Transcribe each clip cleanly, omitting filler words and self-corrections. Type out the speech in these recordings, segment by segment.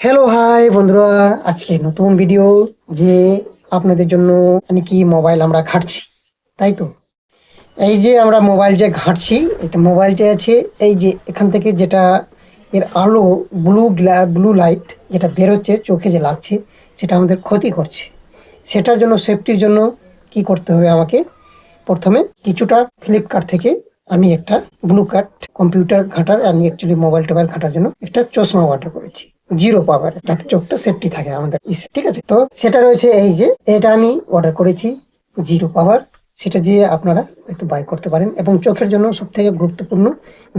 Hello hi বন্ধুরা, আজকে নতুন ভিডিও যে আপনাদের জন্য কি মোবাইল আমরা ঘাঁটছি, তাই তো। এই যে আমরা মোবাইল যে ঘাঁটছি, এটা মোবাইল যে আছে, এই যে এখান থেকে যেটা এর আলো ব্লু লাইট যেটা বেরোচ্ছে চোখে যে লাগছে, সেটা আমাদের ক্ষতি করছে। সেটার জন্য সেফটির জন্য কি করতে হবে আমাকে, প্রথমে কিছুটা ফ্লিপকার্ট থেকে আমি একটা ব্লু কার্ট কম্পিউটার ঘাঁটার, আমি অ্যাকচুয়ালি মোবাইল টোবাইল ঘাঁটার জন্য একটা চশমা অর্ডার করেছি, জিরো পাওয়ার, যাতে চোখটা সেফটি থাকে আমাদের ঠিক আছে। তো সেটা রয়েছে, এই যে এটা আমি অর্ডার করেছি জিরো পাওয়ার, সেটা দিয়ে আপনারা হয়তো বাই করতে পারেন। এবং চোখের জন্য সব থেকে গুরুত্বপূর্ণ,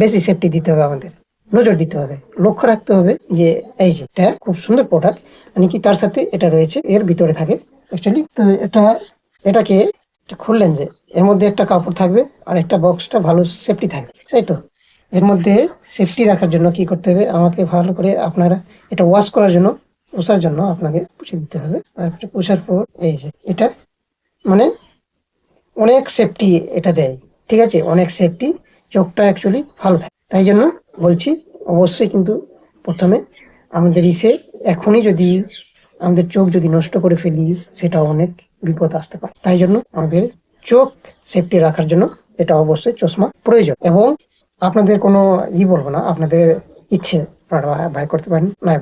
বেশি সেফটি দিতে হবে আমাদের, নজর দিতে হবে, লক্ষ্য রাখতে হবে যে এই যে এটা খুব সুন্দর প্রোডাক্ট, মানে কি তার সাথে এটা রয়েছে, এর ভিতরে থাকে অ্যাকচুয়ালি। তো এটাকে খুললেন যে এর মধ্যে একটা কাপড় থাকবে আর একটা বক্সটা ভালো সেফটি থাকবে, তাই তো। এর মধ্যে সেফটি রাখার জন্য কি করতে হবে আমাকে, ভালো করে আপনারা এটা ওয়াশ করার জন্য, পোষার জন্য আপনাকে পুষে দিতে হবে। তারপরে পোষার পর এই যে এটা মানে অনেক সেফটি এটা দেয়, ঠিক আছে, অনেক সেফটি, চোখটা অ্যাকচুয়ালি ভালো থাকে। তাই জন্য বলছি, অবশ্যই কিন্তু প্রথমে আমাদের এখনই যদি আমাদের চোখ যদি নষ্ট করে ফেলি, সেটা অনেক বিপদ আসতে পারে। তাই জন্য আমাদের চোখ সেফটি রাখার জন্য এটা অবশ্যই চশমা প্রয়োজন। এবং আপনাদের কোনো বলবো না, আপনাদের ইচ্ছে আপনারা বাই করতে পারেন, না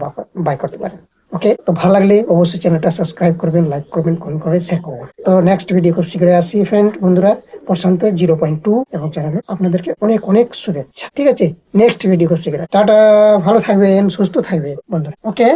বাই করতে পারেন। ওকে, তো ভালো লাগলে অবশ্যই চ্যানেলটা সাবস্ক্রাইব করবেন, লাইক করবেন, কমেন্ট করে শেয়ার করবেন। তো নেক্সট ভিডিও খুব শীঘ্রই আসি ফ্রেন্ড, বন্ধুরা। প্রশান্ত 0.2 এবং চ্যানেলে আপনাদেরকে অনেক অনেক শুভেচ্ছা, ঠিক আছে। নেক্সট ভিডিও খুব শীঘ্রই, টাটা, ভালো থাকবেন, সুস্থ থাকবেন বন্ধুরা। ওকে।